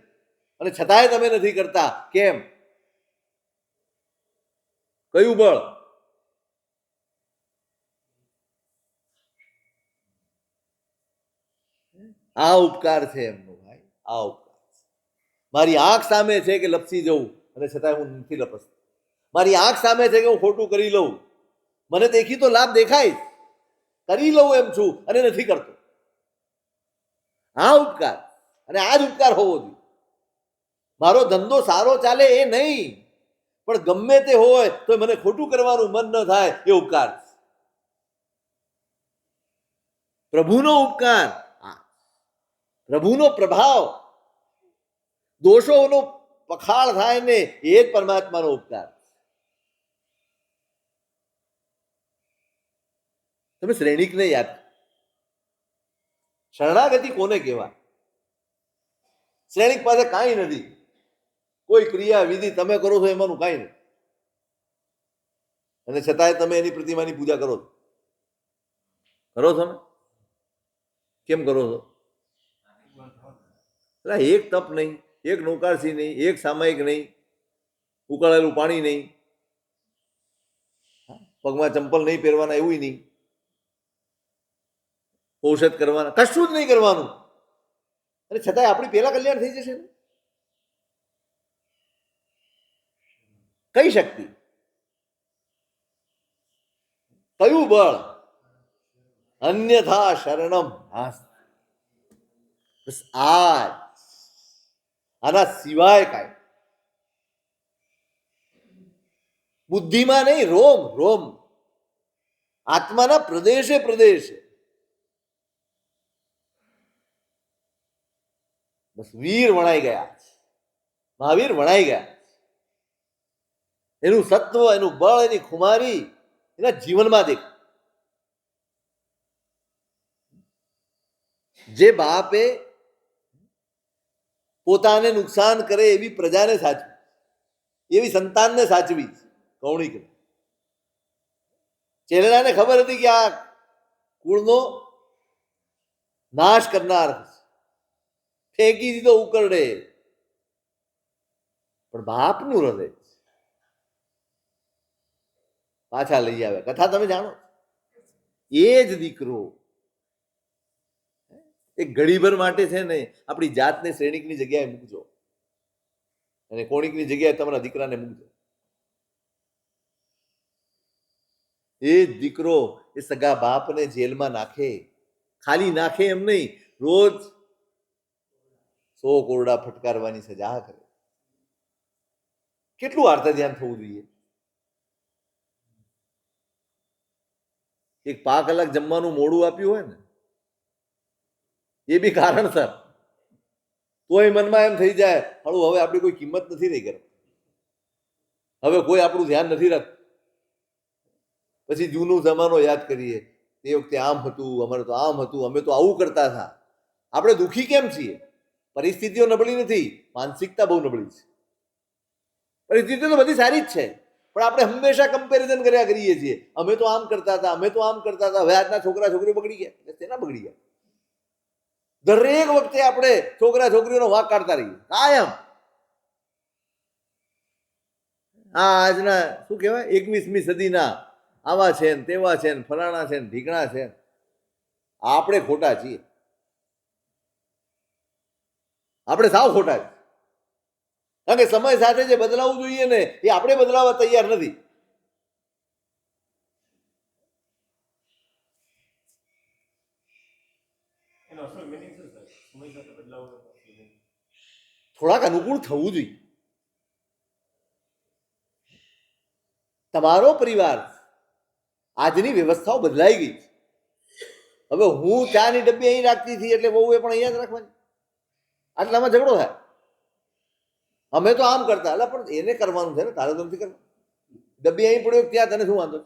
અને છતાંય તમે નથી કરતા. કેમ? કયું બળ? આ ઉપકાર છે એમનો ભાઈ, આ ઉપકાર. મારી આંખ સામે છે કે લપસી જવું, અને છતાંય હું નથી લપસતો. મારી આંખ સામે છે કે હું ખોટું કરી લઉં, મને દેખી તો લાભ દેખાય, કરી લઉં એમ છું અને નથી કરતો. આ ઉપકાર, અને આ જ ઉપકાર હોવો જોઈએ. મારો ધંધો સારો ચાલે એ નહીં, પણ ગમે તે હોય તો મને ખોટું કરવાનું મન ન થાય, એ ઉપકાર. પ્રભુનો ઉપકાર, પ્રભુનો પ્રભાવ, દોષોનો પખાળ થાય ને, એ જ પરમાત્માનો ઉપકાર. તમે શ્રેણિકને યાદ, શરણાગતિ કોને કહેવાય? શ્રેણિક પાસે કાંઈ નથી, કોઈ ક્રિયા વિધિ તમે કરો છો એમાંનું કાંઈ નહીં, અને છતાંય તમે એની પ્રતિમાની પૂજા કરો છો. કરો છો ને? કેમ કરો છો? એક તપ નહીં, એક નૌકારસી નહીં, એક સામાયિક નહીં, ઉકળેલું પાણી નહીં, પગમાં ચંપલ નહીં પહેરવાના એવું નહીં, ઔષધ કરવાના, કશું જ નહીં કરવાનું, અને છતાંય આપણી પેલા કલ્યાણ થઈ જશે ને? કઈ શક્તિ, કયું બળ? અન્યથા શરણમ નાસ્તિ. બસ આના સિવાય કાંઈ. બુદ્ધિમાં નહીં, રોમ રોમ, આત્માના પ્રદેશે પ્રદેશે. બસ વીર વણાઈ ગયા, મહાવીર વણાઈ ગયા. એનું સત્વ, એનું બળ, એની ખુમારી એના જીવનમાં દેખ. જે બાપે પોતાને નુકસાન કરે એવી પ્રજાને સાચવી, એવી સંતાનને સાચવી, કૌણિક. ચેલેલાને ખબર હતી કે આ કુળનો નાશ કરનાર, ફેંકી દીધો ઉકરડે, પણ બાપનું હૃદય પાછા લઈ આવે. કથા તમે જાણો, એ જ દીકરો એક ઘડીભર માટે છે ને આપણી જાતને શ્રેણિકની જગ્યાએ મૂકજો, અને કોણિકની જગ્યાએ તમારા દીકરાને મૂકજો. એ જ દીકરો એ સગા બાપને જેલમાં નાખે, ખાલી નાખે એમ નહીં, રોજ 100 કોરડા ફટકારવાની સજા કરે. કેટલું આર્ત ધ્યાન થવું જોઈએ. એક 5 કલાક જમવાનું મોડું આપ્યું હોય ને, એ બી કારણસર, તોય મનમાં એમ થઈ જાય, હળું હવે આપણી કોઈ કિંમત નથી રહી કરે, હવે કોઈ આપણું ધ્યાન નથી રાખતું. પછી જૂનું જમાનો યાદ કરીએ, તે વખતે આમ હતું, અમારે તો આમ હતું, અમે તો આવું કરતા હતા. આપણે દુઃખી કેમ છીએ? પરિસ્થિતિઓ નબળી નથી, માનસિકતા બહુ નબળી છે. પરિસ્થિતિઓ તો બધી સારી જ છે, પણ આપણે હંમેશા કમ્પેરિઝન કર્યા કરીએ છીએ. અમે તો આમ કરતા હતા, અમે તો આમ કરતા હતા, હવે આજના છોકરા છોકરીઓ બગડી ગયા. તેના બગડી ગયા. દરેક વખતે આપણે છોકરા છોકરીઓનો વાંક કાઢતા રહીએ કાયમ. આજના શું કહેવાય, 21મી સદીના આવા છે ને તેવા છે ને ફલાણા છે ને ઢીકણા છે. આપણે ખોટા છીએ, આપણે સાવ ખોટા છીએ. કારણ કે સમય સાથે જે બદલાવવું જોઈએ ને, એ આપણે બદલાવવા તૈયાર નથી. થોડાક અનુકૂળ થવું જોઈએ. તમારો પરિવાર, આજની વ્યવસ્થાઓ બદલાઈ ગઈ. હવે હું ચાની ડબ્બી અહીં રાખતી હતી એટલે બહુ એ પણ અહીંયા જ રાખવાની, આટલામાં ઝઘડો થાય. અમે તો આમ કરતા, એટલે પણ એને કરવાનું છે ને, તારે તો નથી કરવાનું. ડબ્બી અહીં પડ્યો ત્યાં, તને શું વાંધો?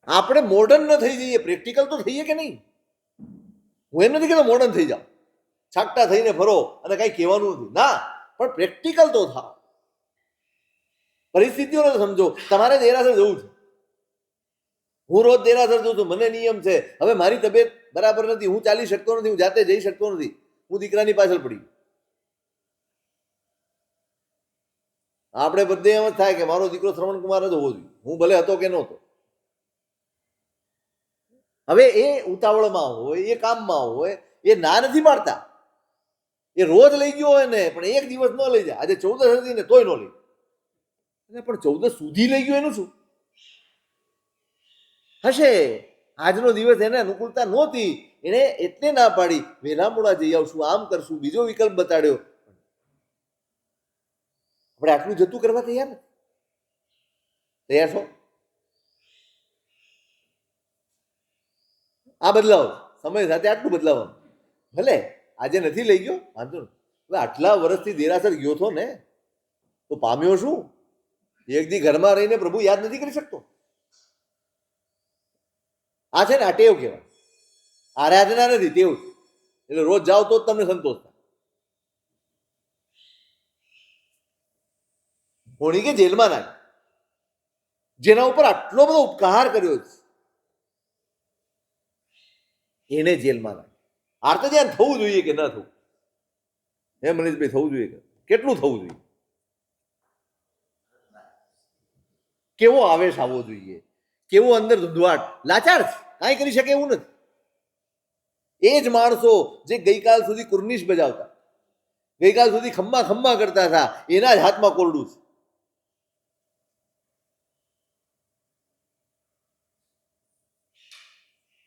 આપણે મોડર્ન ન થઈ જઈએ, પ્રેક્ટિકલ તો થઈએ કે નહીં? હું એમ નથી કહેતો મોડર્ન થઈ જાઓ, છાકટા થઈને ફરો અને કાંઈ કહેવાનું નથી, ના, પણ પ્રેક્ટિકલ તો થાવ. પરિસ્થિતિઓને સમજો. તમારે દેરાસર જવું છે, હું રોજ દેરાસર જઉં છું, મને નિયમ છે. હવે મારી તબિયત બરાબર નથી, હું ચાલી શકતો નથી, હું જાતે જઈ શકતો નથી, હું દીકરાની પાછળ પડી. આપણે બધે એમ જ થાય કે મારો દીકરો શ્રવણ કુમાર જ હોવો જોઈએ, હું ભલે હતો કે નહોતો. હવે એ ઉતાવળમાં હોય, એ કામમાં હોય, એ ના નથી પાડતા. એ રોજ લઈ ગયો હોય ને, પણ એક દિવસ ન લઈ જાય. આજે 14 હતી ને તોય ન લઈ, પણ 14 સુધી લઈ ગયો એનું શું હશે? આજનો દિવસ એને અનુકૂળતા નહોતી, એને એટલે ના પાડી, વહેલા મોડા જઈ આવશું, આમ કરશું, બીજો વિકલ્પ બતાડ્યો. આપણે આટલું જતું કરવા તૈયાર નથી. તૈયાર છો? આ બદલાવ સમય સાથે આટલું બદલાવ. ભલે આજે નથી લઈ ગયો, વાંધો નહીં. હવે આટલા વર્ષથી દેરાસર ગયો છો ને, તો પામ્યો શું? એક દી ઘરમાં રહીને પ્રભુ યાદ નથી કરી શકતો. આ છે ને, આ ટેવ કહેવાય. આરાધના નથી, ટેવ છે. એટલે રોજ જાઓ તો જ તમને સંતોષ થાય. હોણી કે જેલમાં નાખ, જેના ઉપર આટલો બધો ઉપકાર કર્યો છે, એને જેલમાં નાખ. આર્ત ધ્યાન થવું જોઈએ કે ન થવું? હે મનીષભાઈ, થવું જોઈએ કે કેટલું થવું જોઈએ? કેવો આવેશ આવવો જોઈએ, કેવો અંદર ધૂંધવાટ. લાચાર છે, કાંઈ કરી શકે એવું નથી. એ જ માણસો જે ગઈકાલ સુધી કુર્નિશ બજાવતા, ગઈકાલ સુધી ખમ્મા ખમ્મા કરતા હતા, એના જ હાથમાં કોરડું છે.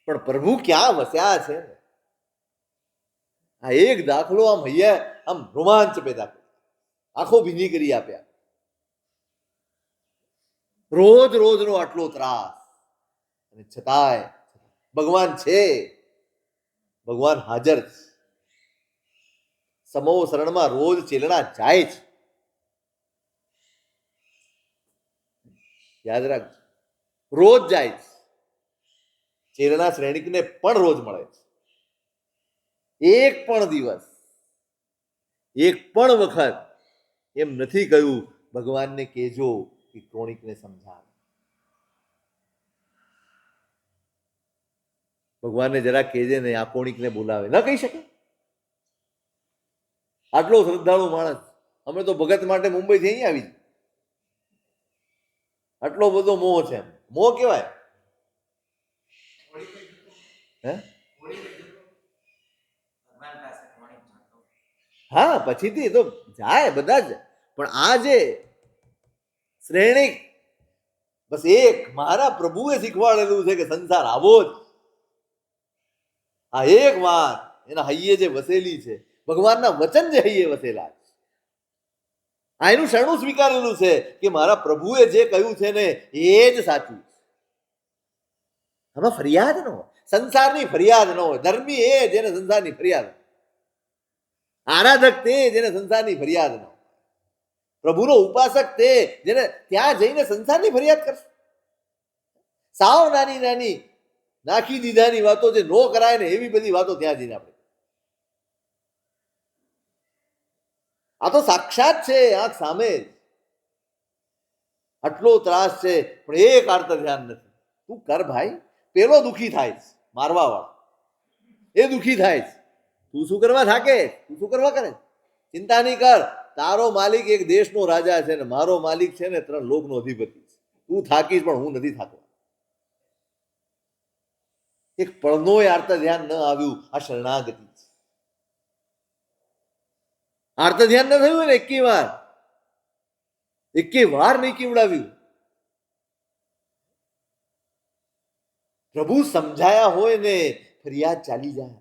પણ પ્રભુ ક્યાં વસ્યા છે? આ એક દાખલો આમ હૈયા આમ રોમાંચ પેદા કર્યો, આંખો ભીની કરી આપ્યા. રોજ રોજનો આટલો ત્રાસ, અને છતાંય ભગવાન છે, ભગવાન હાજર છે. સમો શરણમાં રોજ ચેલણા જાય છે. યાદ રાખજો, રોજ જાય છે. ચેલણા શ્રેણિકને પણ રોજ મળે છે. એક પણ દિવસ, એક પણ વખત એમ નથી કહ્યું ભગવાનને કહેજો કે ક્રોનિકને સમજાવે. ભગવાનને જરા કહેજે ને, આ કોણિકને બોલાવે. ન કહી શકે? આટલો શ્રદ્ધાળુ માણસ. અમે તો ભગત માટે મુંબઈથી અહીં આવી. આટલો બધો મોહ છે. મોહ કેવાય હે? હા, પછીથી તો જાય બધા જ. પણ આ જે શ્રેણિક, બસ એક મારા પ્રભુએ શીખવાડેલું છે કે સંસાર આવો જ. આ એક વાત એના હૈયે જે વસેલી છે, ભગવાનના વચન જે હૈયે વસેલા છે, આ એનું શરણું સ્વીકારેલું છે કે મારા પ્રભુએ જે કહ્યું છે ને એ જ સાચું છે. આમાં ફરિયાદ ન હોય, સંસારની ફરિયાદ ન હોય. ધર્મી એ જેને સંસારની ફરિયાદ, આરાધક તે જેને સંસારની ફરિયાદ ન હોય, પ્રભુનો ઉપાસક તે જેને ત્યાં જઈને સંસારની ફરિયાદ કરશે. સાવ નાની નાની નાખી દીધાની વાતો જે નો કરાય ને એવી બધી વાતો ત્યાં જઈને આપણે. આ તો સાક્ષાત છે, આંખ સામે જ. આટલો ત્રાસ છે, પણ એક આર્ત ધ્યાન નથી. તું કર ભાઈ. પેલો દુખી થાય છે, મારવા વાળો એ દુખી થાય છે. તું શું કરવા થાકે? તું શું કરવા કરે? ચિંતા નહીં કર. તારો માલિક એક દેશનો રાજા છે ને મારો માલિક છે ને 3 લોકનો અધિપતિ છે. તું થાકીશ પણ હું નથી થાકતો. એક પળનોય આર્ત ધ્યાન ન આવ્યું, આ શરણાગતિ છે. આર્ત ધ્યાન ન થયું ને એકે વાર નહીં કેવડાવ્યું. પ્રભુ સમજાયા હોય ને ફરિયાદ ચાલી જાય,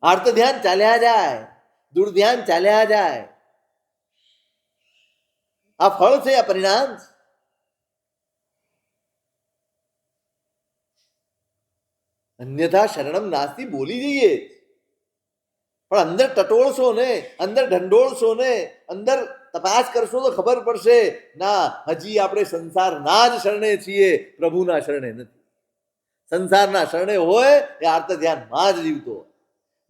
આર્ત ધ્યાન ચાલ્યા જાય, દુર્ધ્યાન ચાલ્યા જાય. આ ફળ છે, આ પરિણામ છે. અન્યથા શરણમ નાસ્તી બોલી જઈએ, પણ અંદર ટટોળશો ને, અંદર ઢંઢોળશો ને, અંદર તપાસ કરશો તો ખબર પડશે ના, હજી આપણે સંસારના જ શરણે છીએ, પ્રભુના શરણે નથી. સંસારના શરણે હોય એ આર્ત ધ્યાનમાં જ જીવતો હોય.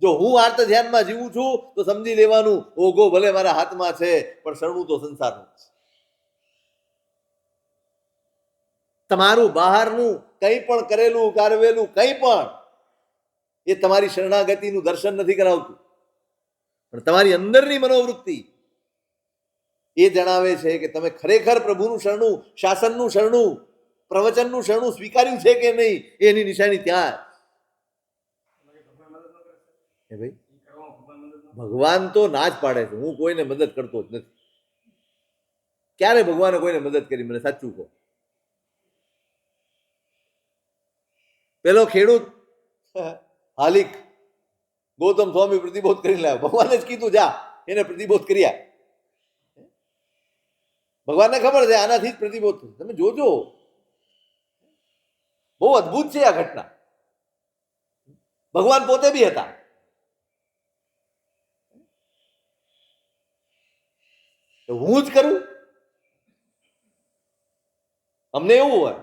જો હું આર્ત ધ્યાનમાં જીવું છું તો સમજી લેવાનું ઓઘો ભલે મારા હાથમાં છે, પણ શરણું તો સંસારનું છે. તમારું બહારનું કંઈ પણ કરેલું કારવેલું કંઈ પણ એ તમારી શરણાગતિનું દર્શન નથી કરાવતું, પણ તમારી અંદરની મનોવૃત્તિ એ જણાવે છે કે તમે ખરેખર પ્રભુનું શરણું, શાસનનું શરણું, પ્રવચનનું શરણું સ્વીકાર્યું છે કે નહીં, એની નિશાની ત્યાં હે ભાઈ. ભગવાન તો ના જ પાડે છે, હું કોઈને મદદ કરતો જ નથી. ક્યારે ભગવાને કોઈને મદદ કરી? મને સાચું કહો. પેલો ખેડૂત હાલિક ગૌતમ સ્વામી પ્રતિબોધ કરી લાવ્યો, ભગવાને જ કીધું જા એને પ્રતિબોધ કર્યા. ભગવાનને ખબર છે આનાથી જ પ્રતિબોધ થશે. તમે જોજો, બહુ અદભુત છે આ ઘટના. ભગવાન પોતે બી હતા. હું જ કરું? અમને એવું હોય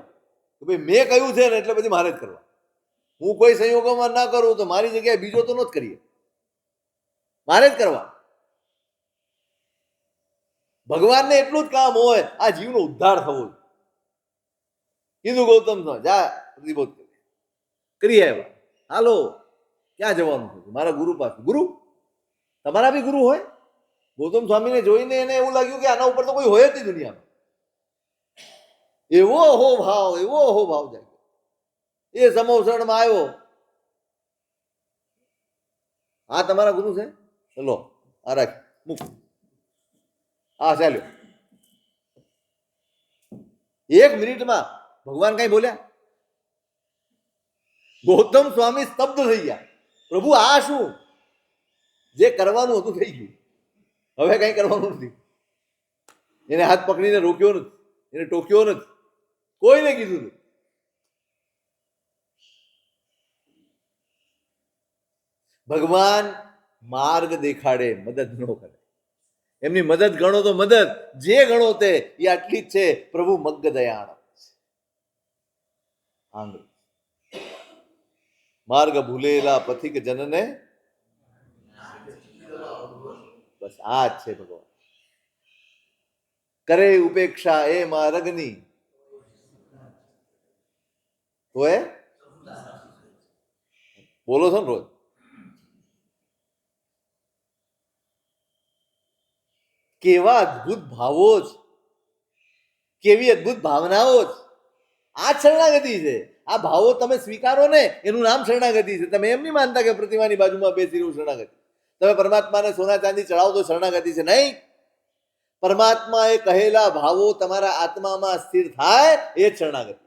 કે ભાઈ મેં કહ્યું છે ને એટલે પછી મારે જ કરવા. હું કોઈ સંયોગોમાં ના કરું તો મારી જગ્યાએ બીજો તો ન જ કરીએ, મારે જ કરવા. ભગવાનને એટલું જ કામ હોય આ જીવનો ઉદ્ધાર થવો. કીધું ગૌતમ જા પ્રતિબોધ કરી આવ્યા. હાલો, ક્યાં જવાનું છે? મારા ગુરુ પાસે. ગુરુ? તમારા બી ગુરુ હોય? ગૌતમ સ્વામીને જોઈને એને એવું લાગ્યું કે આના ઉપર તો કોઈ હોય જ નહીં દુનિયામાં. એવો અહો ભાવ જાય. એ સમોસણમાં આવ્યો, આ તમારા ગુરુ છે? ચલો આ રાખ, મૂક. આ ચાલ્યો. 1 મિનિટમાં ભગવાન કઈ બોલ્યા? ગૌતમ સ્વામી સ્તબ્ધ થઈ ગયા. પ્રભુ આ શું? જે કરવાનું હતું થઈ ગયું, હવે કઈ કરવાનું નથી. એને હાથ પકડીને રોક્યો નથી, એને ટોક્યો નથી, કોઈને કીધું નથી. ભગવાન માર્ગ દેખાડે, મદદ ન કરે. એમની મદદ ગણો તો મદદ, જે ગણો તે એ આટલી જ છે. પ્રભુ મગ્ગ દયાળ આંગળી. માર્ગ ભૂલેલા પથિક જનને, બસ આ જ છે ભગવાન. કરે ઉપેક્ષા એ માર્ગની તો એ બોલો છો ને રોજ. કેવા અદભુત ભાવો જ, કેવી અદભુત ભાવનાઓ જ. આ શરણાગતિ છે. આ ભાવો તમે સ્વીકારો ને એનું નામ શરણાગતિ છે. તમે એમ નહીં માનતા કે પ્રતિમાની બાજુમાં બેસી રહ્યું શરણાગતિ. તમે પરમાત્માને સોના ચાંદી ચડાવો તો શરણાગતિ છે? નહીં. પરમાત્મા એ કહેલા ભાવો તમારા આત્મામાં સ્થિર થાય એ જ શરણાગતિ.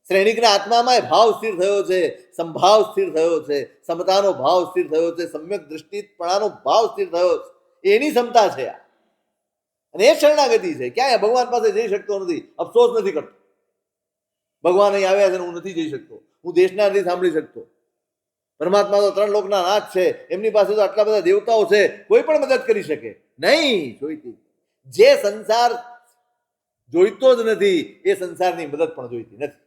શ્રેણિકના આત્મામાં ભાવ સ્થિર થયો છે, સંભાવ સ્થિર થયો છે, સમતાનો ભાવ સ્થિર થયો છે, સમ્યક દૃષ્ટિપણાનો ભાવ સ્થિર થયો છે. એની ક્ષમતા છે આ, અને એ શરણાગતિ છે. ક્યાંય ભગવાન પાસે જઈ શકતો નથી, અફસોસ નથી કરતો. ભગવાન અહીં આવ્યા છે, હું નથી જઈ શકતો, હું દેશના નથી સાંભળી શકતો. પરમાત્મા તો 3 લોકના નાથ છે, એમની પાસે તો આટલા બધા દેવતાઓ છે, કોઈ પણ મદદ કરી શકે નહીં. જોઈતી જે સંસાર જોઈતો જ નથી એ સંસારની મદદ પણ જોઈતી નથી.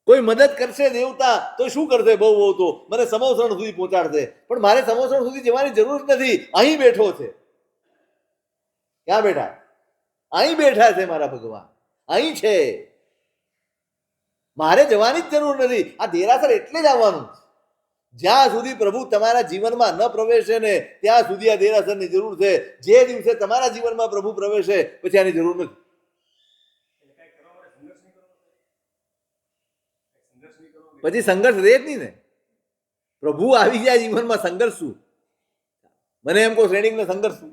કોઈ મદદ કરશે દેવતા તો શું કરશે? બહુ તો મને સમોસણ સુધી પહોંચાડશે, પણ મારે સમોસણ સુધી જવાની જરૂર નથી. અહીં બેઠો છે. ક્યાં બેઠા? અહીં બેઠા છે મારા ભગવાન, અહીં છે. મારે જવાની જ જરૂર નથી. આ દેરાસર એટલે જ આવવાનું. જ્યાં સુધી પ્રભુ તમારા જીવનમાં ન પ્રવેશે ને ત્યાં સુધી આ દેરાસરની જરૂર છે. જે દિવસે તમારા જીવનમાં પ્રભુ પ્રવેશે પછી આની જરૂર નથી. પછી સંઘર્ષ રહે જ નહીં ને. પ્રભુ આવી ગયા જીવનમાં, સંઘર્ષ શું? મને એમ કહો શ્રેણીકને સંઘર્ષ શું?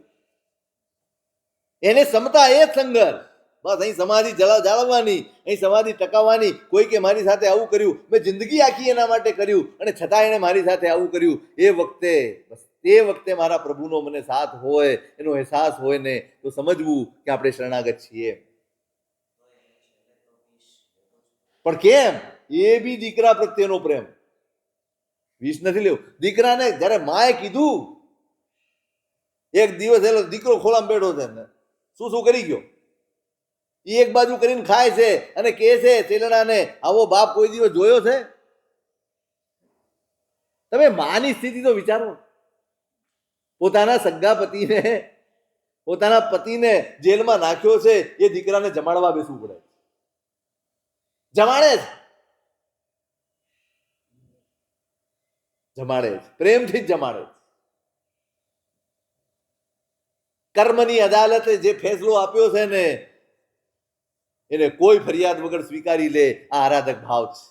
એને ક્ષમતા એ જ સંઘર્ષ. બસ અહીં સમાધિ જાળવવાની, અહીં સમાધિ ટકાવવાની. કોઈ કે મારી સાથે આવું કર્યું, મેં જિંદગી આખી એના માટે કર્યું, અને છતાં એણે મારી સાથે આવું કર્યું. એ વખતે બસ તે વખતે મારા પ્રભુનો મને સાથ હોય, એનો અહેસાસ હોય ને તો સમજવું કે આપણે શરણાગત છીએ. પણ કેમ? એ બી દીકરા પ્રત્યેનો પ્રેમ. વિષ નથી લેવું. દીકરાને જયારે માએ કીધું, એક દિવસ એલો દીકરો ખોલામાં બેઠો છે ને શું કરી ગયો, એ એક બાજુ કરીને ખાય છે અને કહે છે ચેલણાને, આવો બાપ કોઈ દિવસ જોયો છે? તમે માની સ્થિતિ તો વિચારો. પોતાના સગા પતિને પોતાના પતિને જેલમાં નાખ્યો છે એ દીકરાને જમાડવા બેસવું પડે, જમાડે જ પ્રેમથી જ જમાડે. કર્મની અદાલતે જે ફેસલો આપ્યો છે ને એને કોઈ ફરિયાદ વગર સ્વીકારી લે. આ આરાધક ભાવ છે.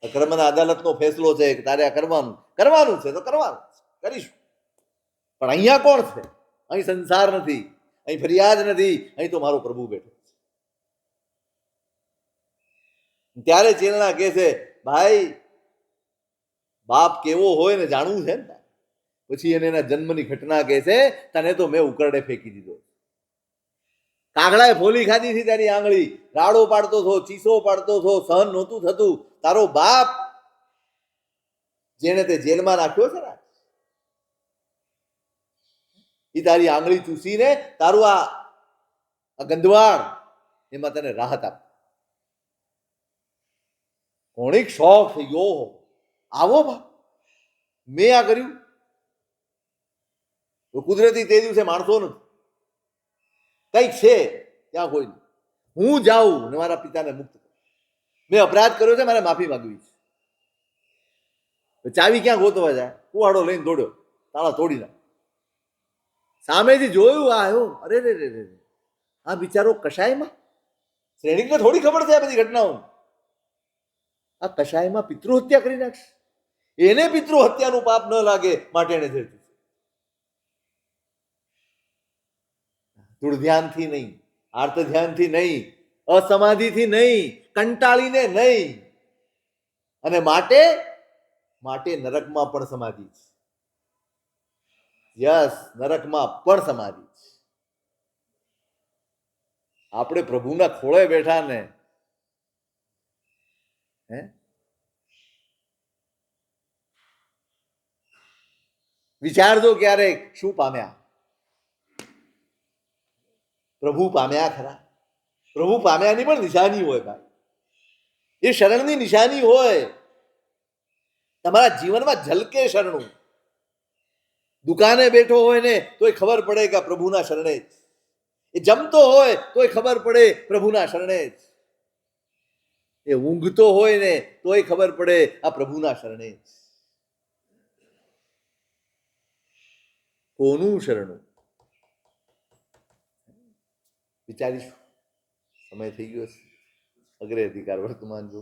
કર્મના અદાલતનો ફેસલો છે કે તારે આ કરવાનું છે તો કરવાનું, કરીશું. પણ અહીંયા કોણ છે? અહીં સંસાર નથી, અહીં ફરિયાદ નથી, અહીં તો મારો પ્રભુ બેઠો છે. ત્યારે ચેલણા કહે છે, ભાઈ બાપ કેવો હોય ને જાણવું છે ને. પછી એને એના જન્મની ઘટના કહે છે, તને તો મેં ઉકરડે ફેંકી દીધો. કાગડાએ ફોલી ખાધી હતી તારી આંગળી, રાડો પાડતો હતો, ચીસો પાડતો હતો, સહન નહોતું થતું. તારો બાપ જેને તે જેલમાં નાખ્યો છે ને એ તારી આંગળી ચૂસીને તારું આ ગંધવાળ એમાં તને રાહત આપ. કોણિક શોખ થઈ ગયો, આવો બાપ મેં આ કર્યું. કુદરતી તે દિવસે માણસો નથી, કંઈક છે ત્યાં કોઈ નહીં. હું જાઉં ને મારા પિતાને મુક્ત કરું. મેં અપરાધ કર્યો છે, મારે માફી માંગવી છે. ચાવી ક્યાં ગોતવા જાય? કુવાડો લઈને દોડ્યો, તાળા તોડી નાખ. સામેથી જોયું, આવ્યો, અરે રે રે રે, આ બિચારો કશાયમાં. શ્રેણીકને થોડી ખબર છે આ બધી ઘટનાઓ. આ કશાયમાં પિતૃ હત્યા કરી નાખશે. એને પિતૃ હત્યાનું પાપ ન લાગે માટે એને ધરતી. દૃઢ ધ્યાનથી નહીં, આર્ત ધ્યાનથી નહીં, અસમાધિથી નહીં, કંટાળીને નહીં. અને માટે નરકમાં પણ સમાધિ છે. યસ, નરકમાં પણ સમાધિ છે. આપણે પ્રભુના ખોળે બેઠા ને વિચારજો ક્યારેક શું પામ્યા? પ્રભુ પામ્યા ખરા? પ્રભુ પામ્યાની પણ નિશાની હોય ભાઈ, એ શરણની નિશાની હોય. તમારા જીવનમાં ઝલકે શરણું. દુકાને બેઠો હોય ને તોય ખબર પડે કે આ પ્રભુના શરણે જ. એ જમતો હોય તોય ખબર પડે પ્રભુના શરણે જ. એ ઊંઘતો હોય ને તોય ખબર પડે આ પ્રભુના શરણે જ. કોનું શરણું? વિચારીશું. સમય થઈ ગયો છે. અગ્રે અધિકાર વર્તમાન જો